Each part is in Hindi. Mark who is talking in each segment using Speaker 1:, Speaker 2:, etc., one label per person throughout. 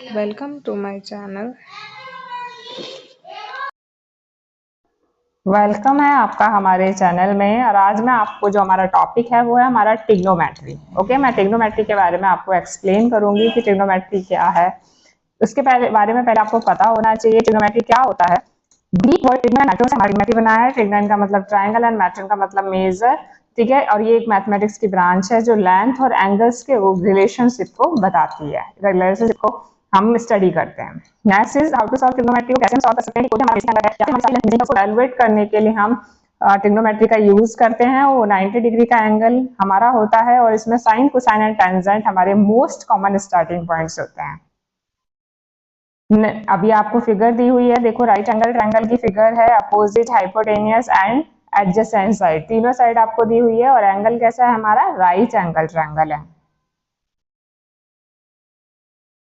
Speaker 1: Welcome to my channel.
Speaker 2: Welcome है आपका हमारे चैनल में। और आज मैं आपको जो हमारा टॉपिक है वो है हमारा ट्रिग्नोमेट्री। ओके, मैं ट्रिग्नोमेट्री के बारे में आपको एक्सप्लेन करूंगी कि ट्रिग्नोमेट्री क्या है। उसके बारे में पहले आपको पता होना चाहिए ट्रिग्नोमेट्री क्या होता है। ग्रीक वर्ड ट्रिग्नन मैट्रोन से ट्रिग्नोमेट्री बना है। ट्रिग्नन का मतलब ट्रायंगल एंड मैट्रोन का मतलब मेजर। ठीक है, और ये एक मैथमेटिक्स की ब्रांच है जो लेंथ और एंगल्स के रिलेशनशिप को बताती है, रिलेशनशिप को हम स्टडी करते हैं। Next is how to solve trigonometry को कैसे हम सॉल्व कर सकते हैं। कोई हमारा बेसिक नंबर है या फिर हमारी सारी लेंथ को एवेलुएट करने के लिए हम ट्रिग्नोमेट्री का यूज करते हैं। वो 90 डिग्री का एंगल हमारा होता है और इसमें साइन, कोसाइन एंड टेंजेंट हमारे मोस्ट कॉमन स्टार्टिंग पॉइंट्स होते हैं। अभी आपको फिगर दी हुई है, देखो राइट एंगल ट्रायंगल की फिगर है, opposite, hypotenuse and adjacent side, तीनों साइड आपको दी हुई है। और एंगल कैसा है हमारा, राइट एंगल ट्रायंगल है।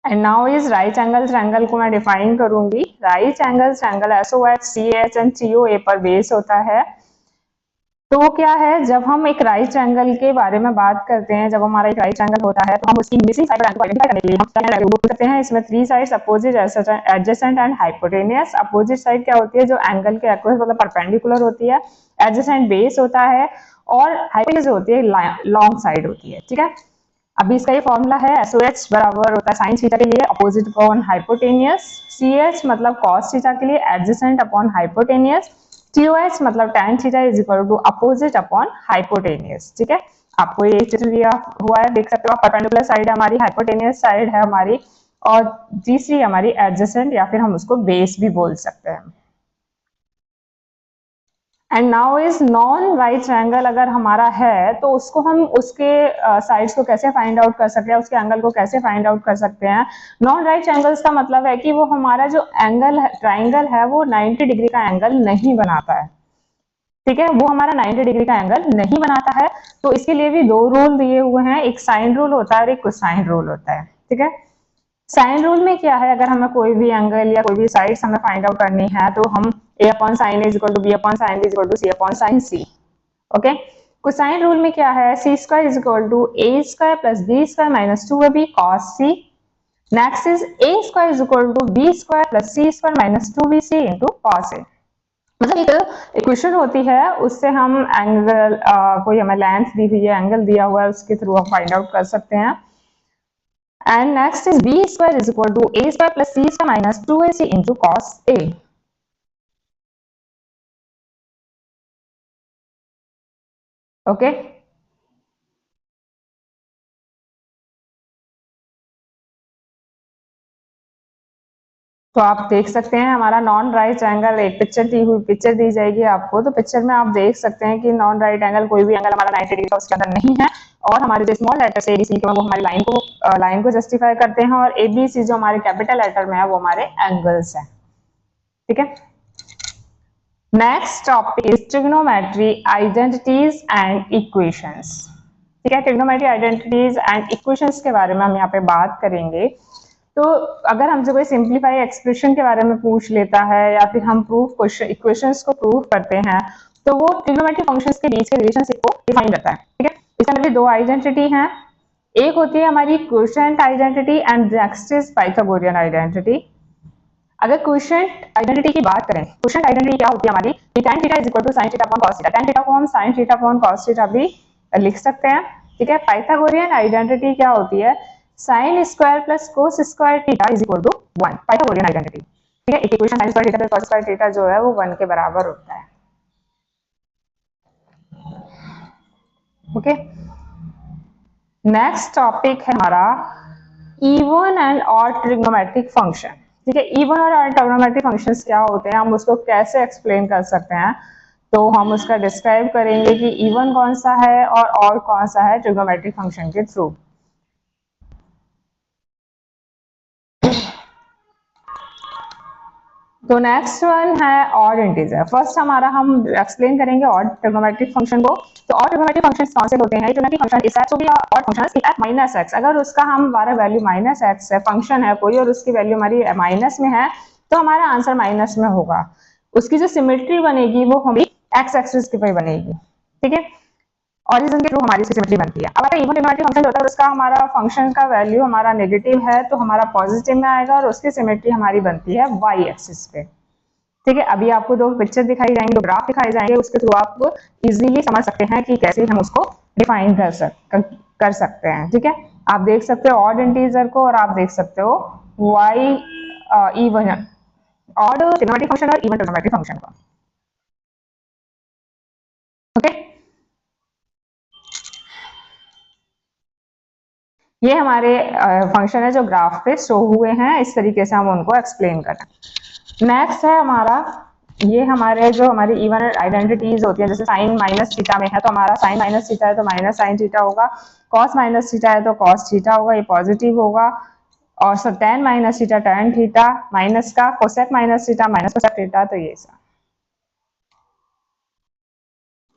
Speaker 2: And now is right angle triangle को मैं डिफाइन करूंगी। Right angle triangle SOH, CH and COA पर बेस होता है। तो वो क्या है, जब हम एक राइट ट्रायंगल के बारे में बात करते हैं, जब हमारा एक राइट ट्रायंगल होता है तो हम उसकी मिसिंग साइड को आइडेंटिफाई करने के लिए हम क्या करते हैं, इसमें 3 sides opposite, adjacent and hypotenuse. Opposite side क्या होती है, जो एंगल के अक्रॉस मतलब परपेंडिकुलर होती है। एडजेसेंट बेस होता है और हाइपोटेनियस जो होती है लॉन्ग साइड होती है। ठीक है, अभी इसका ये फॉर्मूला है, SOH बराबर होता है साइन थीटा के लिए अपोजिट अपॉन हाइपोटेनियस, CH मतलब कॉस थीटा के लिए एडजेसेंट अपॉन हाइपोटेनियस, TOH मतलब tan theta is equal to opposite upon hypotenuse. ठीक है, आपको ये चित्र दिया हुआ है, देख सकते हो आप, परपेंडिकुलर साइड है हमारी, हाइपोटेनियस साइड है हमारी, और तीसरी हमारी एडजेसेंट या फिर हम उसको बेस भी बोल सकते हैं। And now is non right triangle अगर हमारा है तो उसको हम उसके साइड्स को कैसे फाइंड आउट कर सकते हैं, उसके एंगल को कैसे फाइंड आउट कर सकते हैं। नॉन राइट ट्रायंगल्स का मतलब है कि वो हमारा जो एंगल है, ट्रायंगल है, वो 90 डिग्री का एंगल नहीं बनाता है। ठीक है, वो हमारा 90 डिग्री का एंगल नहीं बनाता है। तो इसके लिए भी 2 रूल दिए हुए हैं, एक साइन रूल होता है और एक कोसाइन रूल होता है। ठीक है, साइन रूल में क्या है, अगर हमें कोई भी एंगल या कोई भी साइड्स हमें फाइंड आउट करनी है तो हम a upon sine is equal to b upon sine is equal to c upon sine c। Okay, cosine rule में क्या है, c square is equal to a square plus b square minus 2ab cos c। Next is a square is equal to b square plus c square minus 2bc into cos a। मतलब एक इक्वेशन होती है, उससे हम एंगल कोई हमें लेंथ दी हुई है, एंगल दिया हुआ है, उसके थ्रू हम फाइंड आउट कर सकते हैं। And next is b square is equal to a square plus c square minus 2ac into cos a. Okay. तो आप देख सकते हैं हमारा नॉन राइट एंगल, एक पिक्चर दी जाएगी आपको, तो पिक्चर में आप देख सकते हैं कि नॉन राइट एंगल, कोई भी एंगल हमारा 90 डिग्री का उसके अंदर नहीं है। और हमारे जो स्मॉल लेटर से एबीसी के वो हमारी लाइन को जस्टिफाई करते हैं, और एबीसी जो हमारे कैपिटल लेटर में है वो हमारे एंगल्स हैं। ठीक है, next topic is trigonometry identities and equations. ठीक है, ट्रिग्नोमेट्री आइडेंटिटीज एंड इक्वेशंस के बारे में हम यहाँ पे बात करेंगे। तो अगर हमसे कोई सिंप्लीफाई एक्सप्रेशन के बारे में पूछ लेता है या फिर हम इक्वेशंस को प्रूव करते हैं, तो वो ट्रिग्नोमेट्री फंक्शंस के बीच के रिलेशनशिप को डिफाइन करता है। ठीक है, इसके अंदर भी 2 आइडेंटिटी हैं, एक होती है हमारी quotient identity and next is Pythagorean identity. अगर क्वोशिएंट आइडेंटिटी की बात करें, क्वोशिएंट आइडेंटिटी क्या होती है हमारी, tan theta is equal to sin theta upon cos theta, tan theta को हम sin theta upon cos theta भी लिख सकते हैं। ठीक है, पाइथागोरियन आइडेंटिटी क्या होती है, sin square plus cos square theta is equal to 1, Pythagorean identity. ठीक है, equation sin square theta plus cos square theta जो है वो 1 के बराबर होता है। ओके, नेक्स्ट टॉपिक है हमारा even and odd trigonometric function. ठीक है, इवन और ऑड ट्रिग्नोमेट्रिक फंक्शंस क्या होते हैं, हम उसको कैसे एक्सप्लेन कर सकते हैं, तो हम उसका डिस्क्राइब करेंगे कि इवन कौन सा है और ऑड कौन सा है ट्रिग्नोमेट्रिक फंक्शन के थ्रू। तो नेक्स्ट वन है ऑड इंटीजर। फर्स्ट हमारा हम एक्सप्लेन करेंगे ऑड ट्रिग्नोमेट्रिक फंक्शन को। तो ऑड ट्रिग्नोमेट्रिक फंक्शंस कौन से होते हैं, trigonometric function is to be odd functions if minus X, अगर उसका हमारा वैल्यू माइनस एक्स है, फंक्शन है कोई और उसकी वैल्यू हमारी माइनस में है, तो हमारा आंसर माइनस में होगा। उसकी जो सिमेट्री बनेगी वो हमारी एक्स एक्सिस की पे बनेगी। ठीक है, ओरिजिन के थ्रू हमारी सिमेट्री बनती है। अब अगर इवन ट्रिग्नोमेट्रिक फंक्शन होता है उसका हमारा फंक्शन का वैल्यू हमारा नेगेटिव है तो हमारा पॉजिटिव में आएगा और उसकी सिमेट्री हमारी बनती है वाई एक्सिस पे। ठीक है, अभी आपको दो पिक्चर दिखाई जाएंगे, दो ग्राफ दिखाई जाएंगे, उसके थ्रू आप इजीली समझ सकते हैं कि कैसे हम उसको डिफाइन कर सकते हैं। ठीक है, आप देख सकते हो ऑड इंटीजर को और आप देख सकते हो why even odd trigonometric function और इवन ट्रिग्नोमेट्रिक फंक्शन को। ओके, ये हमारे फंक्शन है जो ग्राफ पे शो हुए हैं, इस तरीके से हम उनको एक्सप्लेन करें। नेक्स्ट है हमारा, ये हमारे जो हमारी इवन आइडेंटिटीज होती हैं, जैसे साइन माइनस थीटा में है तो हमारा साइन माइनस थीटा है तो माइनस साइन थीटा होगा, कॉस माइनस थीटा है तो कॉस थीटा होगा, ये पॉजिटिव होगा, और tan minus theta tan theta minus का, cosec minus theta minus cosec theta, तो ये सब।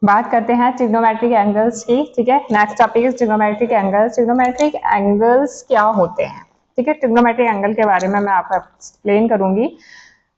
Speaker 2: बात करते हैं ट्रिग्नोमेट्रिक एंगल्स की। ठीक है, next topic is trigonometric angles. Trigonometric angles क्या होते हैं? ठीक है, ट्रिग्नोमेट्रिक एंगल के बारे में मैं आपको एक्सप्लेन करूंगी।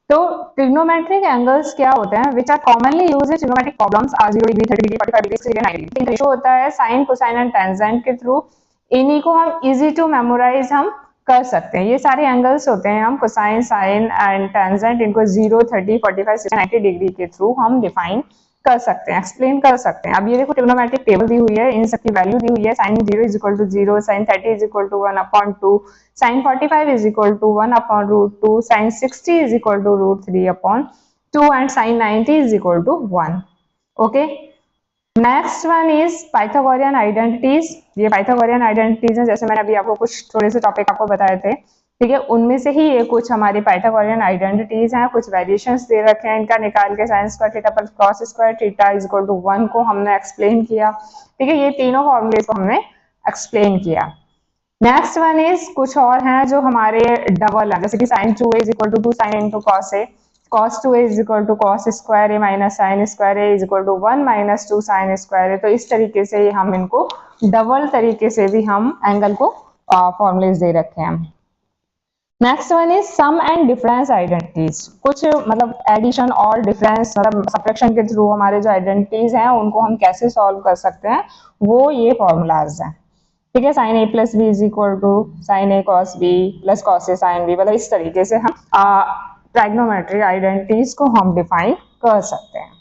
Speaker 2: तो ट्रिग्नोमेट्रिक एंगल्स क्या होते हैं? Which are commonly used in trigonometric problems are 0 degree 30 degree 45 degree 60 90 degree. Ratio होता है साइन कोसाइन एंड टेंजेंट के थ्रू, इन्हीं को हम इजी टू मेमोराइज हम कर सकते हैं। ये सारे एंगल्स होते हैं, हम कोसाइन साइन एंड टेंजेंट इनको 0 30 45 60 90 डिग्री के थ्रू हम डिफाइन कर सकते हैं, एक्सप्लेन कर सकते हैं। अब ये देखो ट्रिग्नोमेट्रिक टेबल दी हुई है, इन सबकी वैल्यू दी हुई है। Sine 0 is equal to 0, sine 30 is equal to 1/2, sine 45 is equal to 1/√2, sine 60 is equal to √3/2 and sine 90 is equal to 1। Okay, next one is Pythagorean identities. ये पाइथागोरियन आइडेंटिटीज है, जैसे मैंने अभी आपको कुछ थोड़े से टॉपिक आपको बताए थे। ठीक है, उनमें से ही ये कुछ हमारी पाइथागोरियन आइडेंटिटीज हैं, कुछ वेरिएशंस दे रखे हैं इनका निकाल के। साइन स्क्वायर थीटा पर cos square theta is equal to 1 को हमने एक्सप्लेन किया। ठीक है, ये तीनों फॉर्मूले को हमने एक्सप्लेन किया। नेक्स्ट वन इज कुछ और हैं जो हमारे डबल है, जैसे कि sine 2a is equal to 2 sine into cos A, cos 2a is equal to cos square A minus sine square A is equal to 1 minus 2 sine square A. तो इस तरीके से हम इनको डबल तरीके से भी हम एंगल को फॉर्मूलेज दे रखे हैं। Next one is sum and difference identities. कुछ मतलब एडिशन और डिफरेंस मतलब सब्ट्रैक्शन के थ्रू हमारे जो आइडेंटिटीज हैं उनको हम कैसे सॉल्व कर सकते हैं, वो ये फॉर्मूलाज हैं। ठीक है, sine A plus B is equal to sine A cos B plus cos A sine B, मतलब इस तरीके से हम ट्राइग्नोमेट्रिक आइडेंटिटीज को हम डिफाइन कर सकते हैं।